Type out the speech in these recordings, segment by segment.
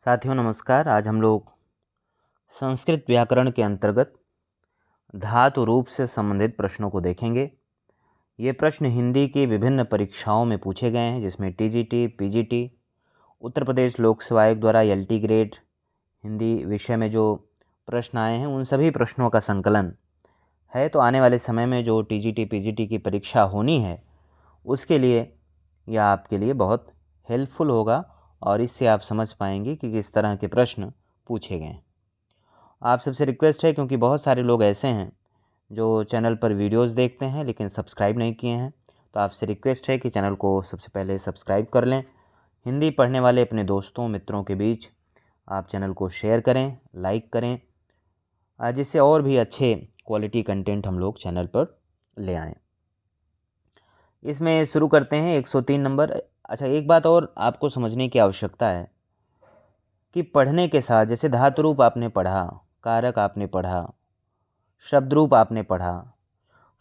साथियों नमस्कार। आज हम लोग संस्कृत व्याकरण के अंतर्गत धातु रूप से संबंधित प्रश्नों को देखेंगे। ये प्रश्न हिंदी की विभिन्न परीक्षाओं में पूछे गए हैं, जिसमें टीजीटी, पीजीटी, उत्तर प्रदेश लोक सेवा आयोग द्वारा एलटी ग्रेड हिंदी विषय में जो प्रश्न आए हैं उन सभी प्रश्नों का संकलन है। तो आने वाले समय में जो टीजीटी, पीजीटी की परीक्षा होनी है उसके लिए यह आपके लिए बहुत हेल्पफुल होगा और इससे आप समझ पाएंगे कि किस तरह के प्रश्न पूछे गए हैं। आप सबसे रिक्वेस्ट है, क्योंकि बहुत सारे लोग ऐसे हैं जो चैनल पर वीडियोस देखते हैं लेकिन सब्सक्राइब नहीं किए हैं, तो आपसे रिक्वेस्ट है कि चैनल को सबसे पहले सब्सक्राइब कर लें। हिंदी पढ़ने वाले अपने दोस्तों मित्रों के बीच आप चैनल को शेयर करें, लाइक करें, जिससे और भी अच्छे क्वालिटी कंटेंट हम लोग चैनल पर ले आएँ। इसमें शुरू करते हैं 103 नंबर। अच्छा, एक बात और आपको समझने की आवश्यकता है कि पढ़ने के साथ, जैसे धातु रूप आपने पढ़ा, कारक आपने पढ़ा, शब्द रूप आपने पढ़ा,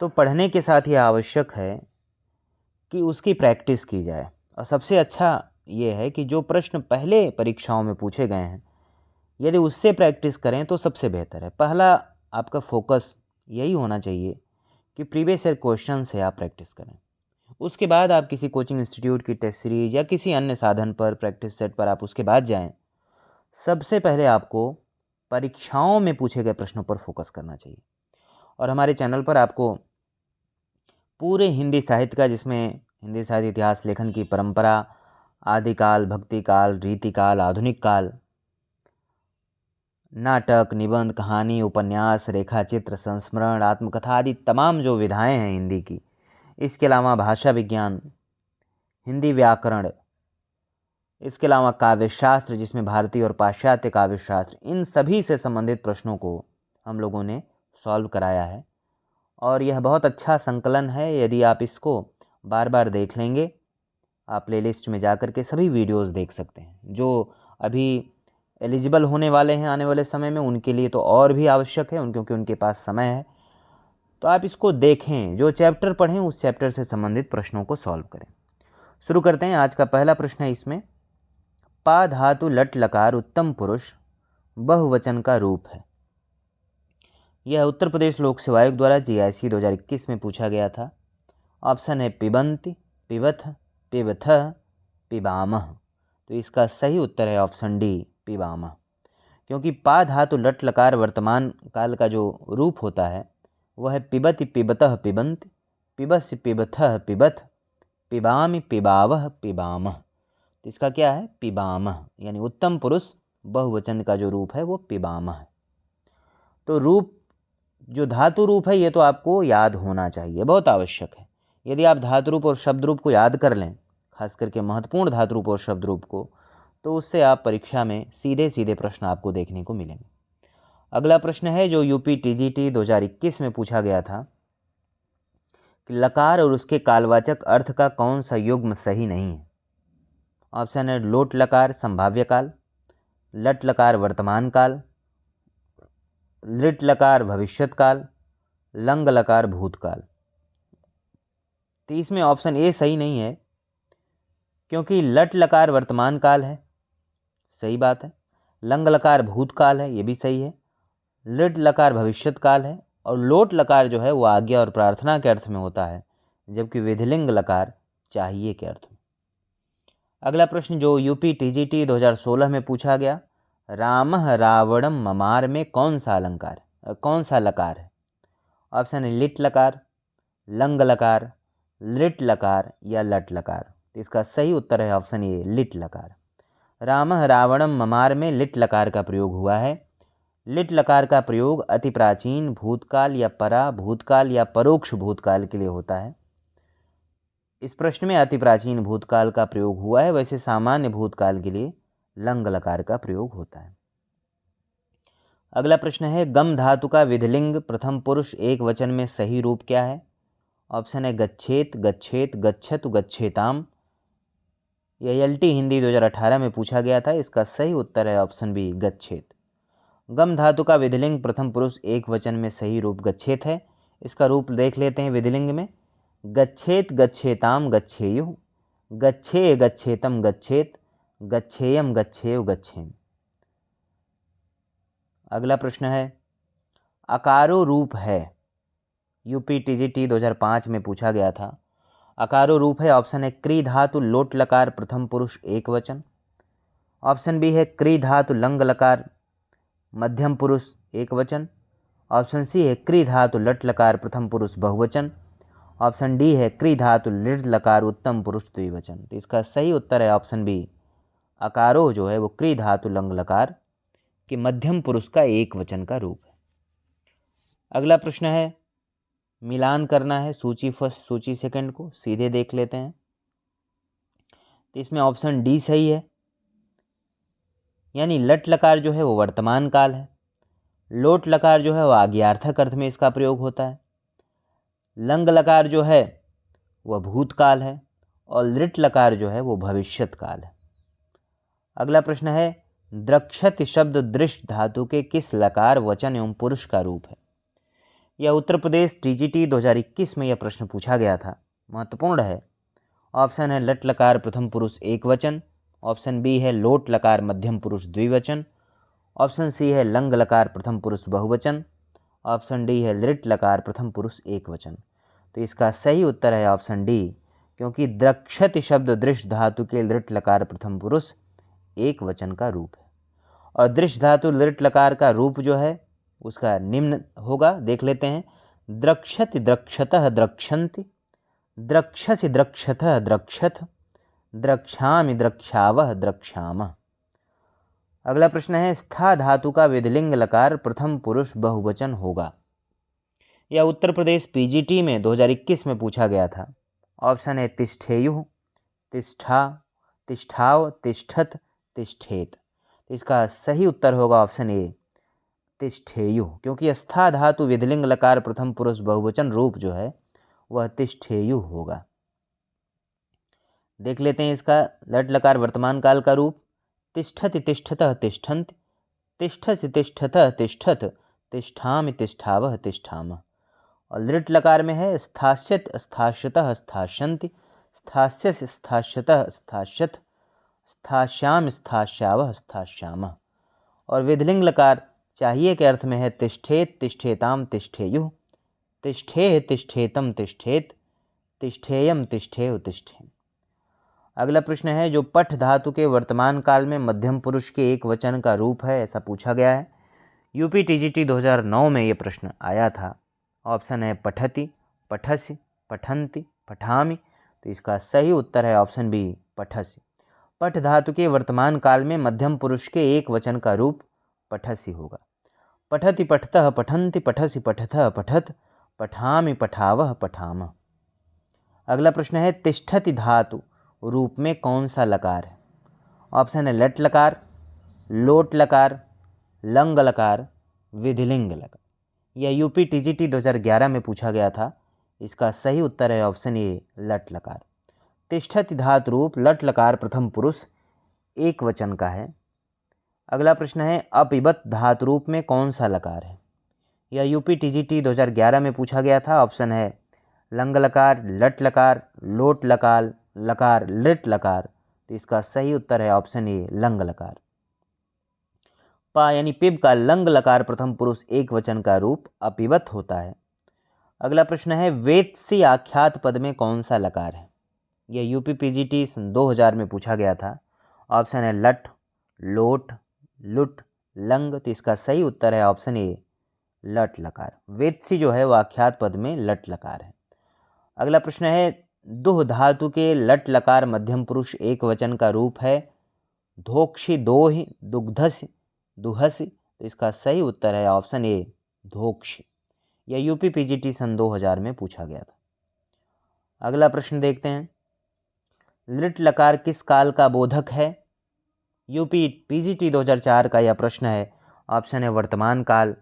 तो पढ़ने के साथ यह आवश्यक है कि उसकी प्रैक्टिस की जाए। और सबसे अच्छा ये है कि जो प्रश्न पहले परीक्षाओं में पूछे गए हैं यदि उससे प्रैक्टिस करें तो सबसे बेहतर है। पहला आपका फोकस यही होना चाहिए कि प्रीवियस ईयर क्वेश्चन से आप प्रैक्टिस करें। उसके बाद आप किसी कोचिंग इंस्टीट्यूट की टेस्ट सीरीज या किसी अन्य साधन पर, प्रैक्टिस सेट पर आप उसके बाद जाएं। सबसे पहले आपको परीक्षाओं में पूछे गए प्रश्नों पर फोकस करना चाहिए। और हमारे चैनल पर आपको पूरे हिंदी साहित्य का, जिसमें हिंदी साहित्य इतिहास लेखन की परंपरा, आदिकाल, भक्तिकाल, रीतिकाल, आधुनिक काल, नाटक, निबंध, कहानी, उपन्यास, रेखाचित्र, संस्मरण, आत्मकथा आदि तमाम जो विधाएं हैं हिंदी की, इसके अलावा भाषा विज्ञान, हिंदी व्याकरण, इसके अलावा काव्यशास्त्र जिसमें भारतीय और पाश्चात्य काव्यशास्त्र, इन सभी से संबंधित प्रश्नों को हम लोगों ने सॉल्व कराया है। और यह बहुत अच्छा संकलन है। यदि आप इसको बार बार देख लेंगे, आप प्लेलिस्ट में जाकर के सभी वीडियोस देख सकते हैं। जो अभी एलिजिबल होने वाले हैं आने वाले समय में, उनके लिए तो और भी आवश्यक है, क्योंकि उनके पास समय है। तो आप इसको देखें, जो चैप्टर पढ़ें उस चैप्टर से संबंधित प्रश्नों को सॉल्व करें। शुरू करते हैं। आज का पहला प्रश्न है इसमें, पा धातु लट लकार उत्तम पुरुष बहुवचन का रूप है। यह उत्तर प्रदेश लोक सेवा आयोग द्वारा जीआईसी 2021 में पूछा गया था। ऑप्शन है पिबंति, पिबथ, पिबथ, पिबामह। तो इसका सही उत्तर है ऑप्शन डी, पिबामह। क्योंकि पा धातु लट लकार वर्तमान काल का जो रूप होता है वह है पिबति, पिबतः, पिबंति, पिबस्य, पिबथः, पिबथ, पिबामि, पिबावह, पिबामह। तो इसका क्या है? पिबामह। यानी उत्तम पुरुष बहुवचन का जो रूप है वो पिबामह है। तो रूप, जो धातु रूप है, ये तो आपको याद होना चाहिए, बहुत आवश्यक है। यदि आप धातु रूप और शब्द रूप को याद कर लें, खास करके महत्वपूर्ण धातु रूप और शब्द रूप को, तो उससे आप परीक्षा में सीधे सीधे प्रश्न आपको देखने को मिलेंगे। अगला प्रश्न है जो यूपी टीजीटी 2021 में पूछा गया था कि लकार और उसके कालवाचक अर्थ का कौन सा युग्म सही नहीं है। ऑप्शन है लोट लकार संभाव्य काल, लट लकार वर्तमान काल, लिट लकार भविष्यत काल, लंग लकार भूतकाल। तो इसमें ऑप्शन ए सही नहीं है, क्योंकि लट लकार वर्तमान काल है, सही बात है। लंग लकार भूतकाल है, ये भी सही है। लिट लकार भविष्यत काल है। और लोट लकार जो है वो आज्ञा और प्रार्थना के अर्थ में होता है, जबकि विधिलिंग लकार चाहिए के अर्थ में। अगला प्रश्न जो यूपी टीजीटी 2016 में पूछा गया, रामः रावणम ममार में कौन सा लकार है। ऑप्शन है लिट लकार, लंग लकार, लिट लकार या लट लकार। तो इसका सही उत्तर है ऑप्शन ए, लिट लकार। रामः रावणम ममार में लिट लकार का प्रयोग हुआ है। लिट लकार का प्रयोग अति प्राचीन भूतकाल या परा भूतकाल या परोक्ष भूतकाल के लिए होता है। इस प्रश्न में अति प्राचीन भूतकाल का प्रयोग हुआ है, वैसे सामान्य भूतकाल के लिए लंग लकार का प्रयोग होता है। अगला प्रश्न है, गम धातु का विधिलिंग प्रथम पुरुष एक वचन में सही रूप क्या है। ऑप्शन है गच्छेत, गच्छेत, गच्छतु, गच्छेताम। यह एलटी हिंदी 2018 में पूछा गया था। इसका सही उत्तर है ऑप्शन बी, गच्छेत। गम धातु का विधिलिंग प्रथम पुरुष एक वचन में सही रूप गच्छेत है। इसका रूप देख लेते हैं विधिलिंग में। गच्छेत, गच्छेताम, गच्छेयुः, गच्छे, गच्छेतम, गच्छेत, गच्छेयम, गच्छेयु, गच्छेम। अगला प्रश्न है, अकारो रूप है, यूपी टीजीटी 2005 में पूछा गया था। अकारो रूप है, ऑप्शन है क्री धातु लोट लकार प्रथम पुरुष एक वचन, ऑप्शन बी है क्री धातु लंग लकार मध्यम पुरुष एक वचन, ऑप्शन सी है क्री धातु लट लकार प्रथम पुरुष बहुवचन, ऑप्शन डी है क्री धातु लिट लकार उत्तम पुरुष द्विवचन। तो इसका सही उत्तर है ऑप्शन बी, अकारो जो है वो क्री धातु लंग लकार के मध्यम पुरुष का एक वचन का रूप है। अगला प्रश्न है, मिलान करना है सूची फर्स्ट सूची सेकंड को, सीधे देख लेते हैं। तो इसमें ऑप्शन डी सही है, यानी लट लकार जो है वो वर्तमान काल है, लोट लकार जो है वो आज्ञार्थक अर्थ में इसका प्रयोग होता है, लंग लकार जो है वह भूतकाल है और लिट लकार जो है वो भविष्यत काल है। अगला प्रश्न है, द्रक्षत शब्द दृष्ट धातु के किस लकार वचन एवं पुरुष का रूप है? यह उत्तर प्रदेश टीजीटी 2021 में यह प्रश्न पूछा गया था, महत्वपूर्ण है। ऑप्शन है लट लकार प्रथम पुरुष एक वचन, ऑप्शन बी है लोट लकार मध्यम पुरुष द्विवचन, ऑप्शन सी है लंग लकार प्रथम पुरुष बहुवचन, ऑप्शन डी है लिट लकार प्रथम पुरुष एक वचन। तो इसका सही उत्तर है ऑप्शन डी, क्योंकि द्रक्षति शब्द दृश्य धातु के लिट लकार प्रथम पुरुष एक वचन का रूप है। और दृश्य धातु लिट लकार का रूप जो है उसका निम्न होगा, देख लेते हैं। द्रक्षति द्रक्षतः द्रक्षन्ति, द्रक्षसि द्रक्षतः द्रक्षथ, द्रक्षामि द्रक्षावः द्रक्षामः। अगला प्रश्न है, स्था धातु का विधिलिंग लकार प्रथम पुरुष बहुवचन होगा। यह उत्तर प्रदेश पीजीटी में 2021 में पूछा गया था। ऑप्शन है तिष्ठेयुः, तिष्ठा, तिष्ठाव, तिष्ठत, तिष्ठेत। तो इसका सही उत्तर होगा ऑप्शन ए, तिष्ठेयुः, क्योंकि स्था धातु विधिलिंग लकार प्रथम पुरुष बहुवचन रूप जो है वह तिष्ठेयुः होगा। देख लेते हैं इसका लट लकार वर्तमान काल का रूप। तिष्ठति तिष्ठतः तिष्ठन्ति, तिष्ठसि तिष्ठतः तिष्ठत, तिष्ठामि तिष्ठावः तिष्ठामः। और लिट लकार में है स्थास्यत स्थास्यतः स्थास्यन्ति, स्थास्यसि स्थास्यतः स्थास्यत, स्थास्यामि स्थास्यावः स्थास्यामः। और विधिलिंग लकार चाहिए के अर्थ में है तिष्ठेत तिष्ठेताम तिष्ठेयुः, तिष्ठेः तिष्ठेतम तिष्ठेत, तिष्ठेयम तिष्ठेय तिष्ठेम। अगला प्रश्न है, जो पठ धातु के वर्तमान काल में मध्यम पुरुष के एक वचन का रूप है, ऐसा पूछा गया है। यूपी टीजीटी 2009 में ये प्रश्न आया था। ऑप्शन है पठति, पठसि, पठन्ति, पठामि। तो इसका सही उत्तर है ऑप्शन बी, पठसि। पठ धातु के वर्तमान काल में मध्यम पुरुष के एक वचन का रूप पठसि होगा। पठति पठतः पठन्ति, पठसि पठतः पठत, पठामि पठावः पठामः। अगला प्रश्न है, तिष्ठति धातु रूप में कौन सा लकार है? ऑप्शन है लट लकार, लोट लकार, लंग लकार, विधिलिंग लकार। यह यूपी टीजीटी 2011 में पूछा गया था। इसका सही उत्तर है ऑप्शन ए, लट लकार। तिष्ठति धातु रूप लट लकार प्रथम पुरुष एक वचन का है। अगला प्रश्न है, अपिबत धातु रूप में कौन सा लकार है? यह यूपी टीजीटी 2011 में पूछा गया था। ऑप्शन है लंग लकार, लट लकार, लोट लकार, लकार, लिट लकार। तो इसका सही उत्तर है ऑप्शन ए, लंग लकार। पा यानी पिब का लंग लकार प्रथम पुरुष एक वचन का रूप अपिबत होता है। अगला प्रश्न है, वेत्सी आख्यात पद में कौन सा लकार है? यह यूपी पीजीटी 2000 में पूछा गया था। ऑप्शन है लट, लोट, लुट, लंग। तो इसका सही उत्तर है ऑप्शन ए, लट लकार। वेत्सी जो है वो आख्यात पद में लट लकार है। अगला प्रश्न है, दुह धातु के लट लकार मध्यम पुरुष एक वचन का रूप है धोक्षि, दोहि, दुग्धसि, दुहसि। तो इसका सही उत्तर है ऑप्शन ए, धोक्षि। यह यूपी पीजीटी 2000 में पूछा गया था। अगला प्रश्न देखते हैं, लिट लकार किस काल का बोधक है? यूपी पीजीटी 2004 का यह प्रश्न है। ऑप्शन है वर्तमान काल,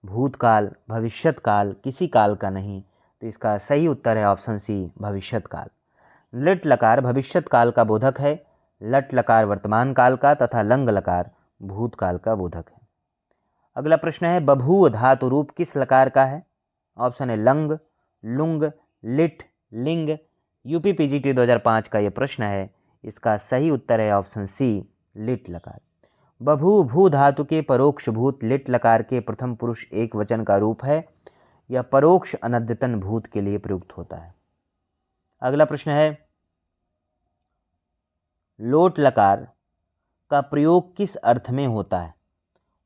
भूतकाल, भविष्यत काल, किसी काल का नहीं। तो इसका सही उत्तर है ऑप्शन सी, भविष्यत काल। लिट लकार भविष्यत काल का बोधक है, लट लकार वर्तमान काल का तथा लंग लकार भूतकाल का बोधक है। अगला प्रश्न है, बभूव धातु रूप किस लकार का है? ऑप्शन है लंग, लुंग, लिट, लिंग। यूपी पीजीटी 2005 का यह प्रश्न है। इसका सही उत्तर है ऑप्शन सी, लिट लकार। बभू भू धातु के परोक्ष भूत लिट लकार के प्रथम पुरुष एक वचन का रूप है। यह परोक्ष अनद्यतन भूत के लिए प्रयुक्त होता है। अगला प्रश्न है, लोट लकार का प्रयोग किस अर्थ में होता है?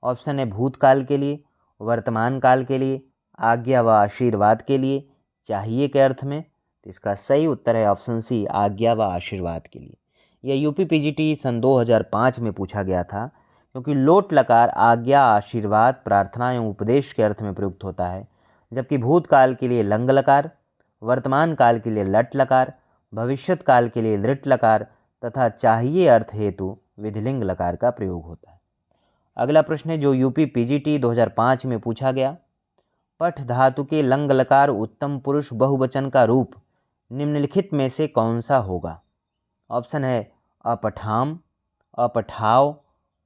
ऑप्शन है भूतकाल के लिए, वर्तमान काल के लिए, आज्ञा व आशीर्वाद के लिए, चाहिए के अर्थ में। तो इसका सही उत्तर है ऑप्शन सी, आज्ञा व आशीर्वाद के लिए। यह यूपी पीजीटी सन 2005 में पूछा गया था, क्योंकि लोट लकार आज्ञा, आशीर्वाद, प्रार्थना एवं उपदेश के अर्थ में प्रयुक्त होता है, जबकि भूतकाल के लिए लंग लकार, वर्तमान काल के लिए लट लकार, भविष्यत काल के लिए लृट लकार तथा चाहिए अर्थ हेतु विधिलिंग लकार का प्रयोग होता है। अगला प्रश्न है जो यूपी पीजीटी 2005 में पूछा गया, पठ धातु के लंग लकार उत्तम पुरुष बहुवचन का रूप निम्नलिखित में से कौन सा होगा? ऑप्शन है अपठाम, अपठाव,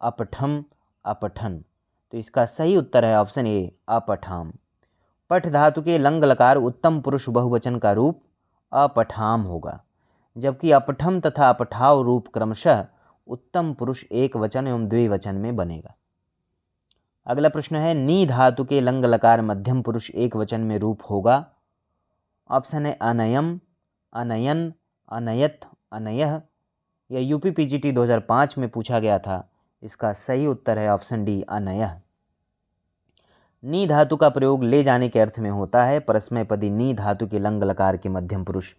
अपठम, अपठन। तो इसका सही उत्तर है ऑप्शन ए, अपठाम। पठ धातु के लंग लकार उत्तम पुरुष बहुवचन का रूप अपठाम होगा, जबकि अपठम तथा अपठाव रूप क्रमशः उत्तम पुरुष एक वचन एवं द्विवचन में बनेगा। अगला प्रश्न है, नी धातु के लंग लकार मध्यम पुरुष एक वचन में रूप होगा। ऑप्शन है अनयम, अनयन, अनयत, अनयः। यह यूपी पीजीटी 2005 में पूछा गया था। इसका सही उत्तर है ऑप्शन डी, अनयः। नी धातु का प्रयोग ले जाने के अर्थ में होता है। परस्मैपदी नी धातु के लंग लकार के मध्यम पुरुष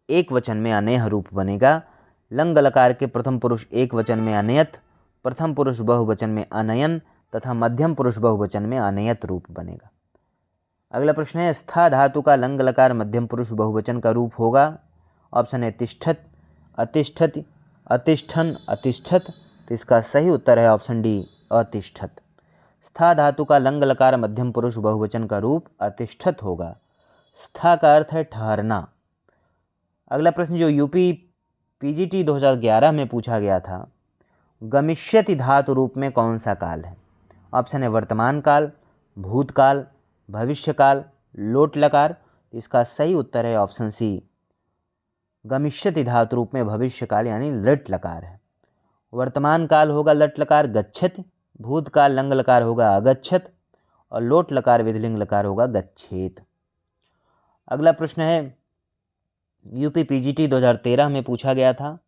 एक वचन में अनेह रूप बनेगा। लंग लकार के प्रथम पुरुष एक वचन में अनयत, प्रथम पुरुष बहुवचन में अनयन तथा मध्यम पुरुष बहुवचन में अनयत रूप बनेगा। अगला प्रश्न है, स्था धातु का लंग लकार मध्यम पुरुष बहुवचन का रूप होगा। ऑप्शन है तिष्ठत, अतिष्ठति, अतिष्ठन, अतिष्ठत। तो इसका सही उत्तर है ऑप्शन डी, अतिष्ठत। स्था धातु का लंग लकार मध्यम पुरुष बहुवचन का रूप अतिष्ठत होगा। स्था का अर्थ है ठहरना। अगला प्रश्न जो यूपी पीजीटी 2011 में पूछा गया था, गमिष्यति धातु रूप में कौन सा काल है? ऑप्शन है वर्तमान काल, भूतकाल, भविष्यकाल, लोट लकार। इसका सही उत्तर है ऑप्शन सी, गमिष्यति धातु रूप में भविष्यकाल यानी लट लकार है। वर्तमान काल होगा लट लकार गच्छति, भूतकाल लंग लकार होगा अगच्छत और लोट लकार विधिलिंग लकार होगा गच्छेत। अगला प्रश्न है, यूपी पीजीटी 2013 में पूछा गया था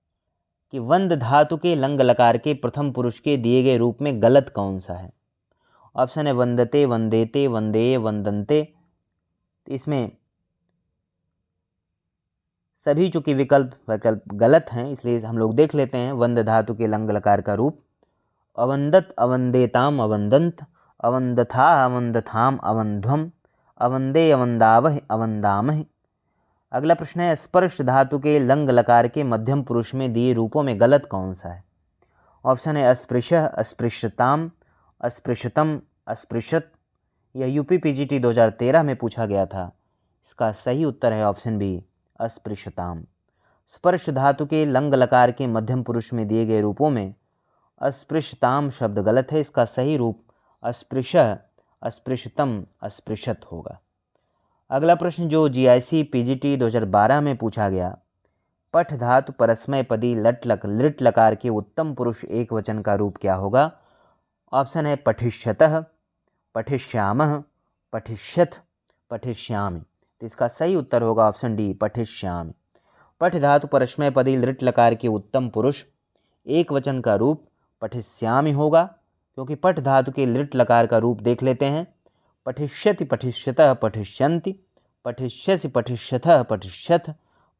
कि वंद धातु के लंग लकार के प्रथम पुरुष के दिए गए रूप में गलत कौन सा है? ऑप्शन है वंदते, वंदेते, वंदेय, वंदन्ते। इसमें सभी चूंकि विकल्प गलत हैं, इसलिए हम लोग देख लेते हैं। वंद धातु के लंग लकार का रूप अवंदत, अवंदेताम, अवंदंत, अवंदथा, अवंदथाम, अवंध्वम, अवंदे, अवंदावह, अवंदामह। अगला प्रश्न है, स्पर्श धातु के लंग लकार के मध्यम पुरुष में दिए रूपों में गलत कौन सा है? ऑप्शन है अस्पृशः, अस्पृश्यताम, अस्पृश्यतम, अस्पृशत। यह यूपी पीजीटी 2013 में पूछा गया था। इसका सही उत्तर है ऑप्शन बी, अस्पृश्यताम। स्पर्श धातु के लंग लकार के मध्यम पुरुष में दिए गए रूपों में अस्पृश्यताम शब्द गलत है। इसका सही रूप अस्पृशः, अस्पृश्यतम, अस्पृशत होगा। अगला प्रश्न जो जीआईसी पीजीटी 2012 में पूछा गया, पठ धातु परस्मैपदी लट लकार के उत्तम पुरुष एक वचन का रूप क्या होगा? ऑप्शन है पठिष्यतः, पठिष्यामः, पठिष्यथ, पठिष्यामि। तो इसका सही उत्तर होगा ऑप्शन डी, पठिष्यामि। पठ धातु परस्मैपदी लृट लकार के उत्तम पुरुष एक वचन का रूप पठिष्यामि होगा, क्योंकि पठ धातु के लृट लकार का रूप देख लेते हैं। पठिष्यति, पठिष्यतः, पठिष्यन्ति, पठिष्यसि, पठिष्यथः, पठिष्यथ,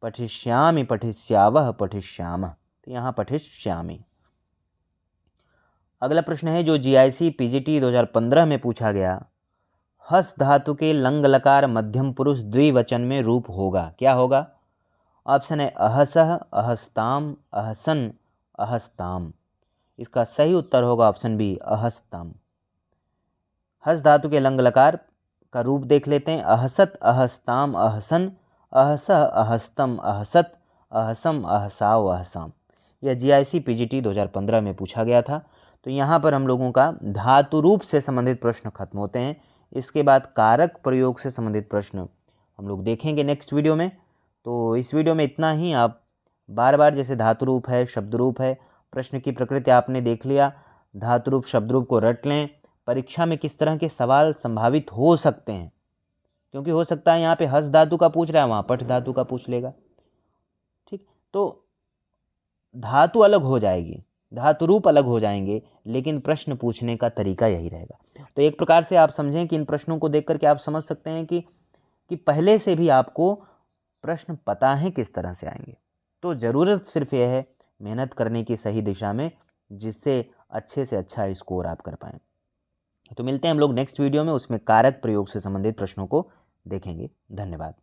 पठिष्यामि, पठिष्यावः, पठिष्यामः। तो यहाँ पठिष्यामि। अगला प्रश्न है जो जीआईसी पीजीटी 2015 में पूछा गया, हस धातु के लंग लकार मध्यम पुरुष द्विवचन में रूप होगा, क्या होगा? ऑप्शन है अहसः, अहस्ताम, अहसन, अहस्ताम। इसका सही उत्तर होगा ऑप्शन बी, अहस्ताम। हस धातु के लंग लकार का रूप देख लेते हैं। अहसत, अहस्ताम, अहसन, अहसः, अहस्तम, अहसत, अहसम, अहसाव, अहसाम। यह जीआईसी पीजीटी 2015 में पूछा गया था। तो यहाँ पर हम लोगों का धातु रूप से संबंधित प्रश्न खत्म होते हैं। इसके बाद कारक प्रयोग से संबंधित प्रश्न हम लोग देखेंगे नेक्स्ट वीडियो में। तो इस वीडियो में इतना ही। आप बार बार जैसे धातु रूप है, शब्द रूप है, प्रश्न की प्रकृति आपने देख लिया, धातु रूप शब्द रूप को रट लें। परीक्षा में किस तरह के सवाल संभावित हो सकते हैं, क्योंकि हो सकता है यहाँ पे हस धातु का पूछ रहा है, वहाँ पठ धातु का पूछ लेगा। ठीक, तो धातु अलग हो जाएगी, धातु रूप अलग हो जाएंगे, लेकिन प्रश्न पूछने का तरीका यही रहेगा। तो एक प्रकार से आप समझें कि इन प्रश्नों को देख करके आप समझ सकते हैं कि पहले से भी आपको प्रश्न पता है किस तरह से आएंगे। तो ज़रूरत सिर्फ यह है मेहनत करने की सही दिशा में, जिससे अच्छे से अच्छा स्कोर आप कर पाएँ। तो मिलते हैं हम लोग नेक्स्ट वीडियो में, उसमें कारक प्रयोग से संबंधित प्रश्नों को देखेंगे। धन्यवाद।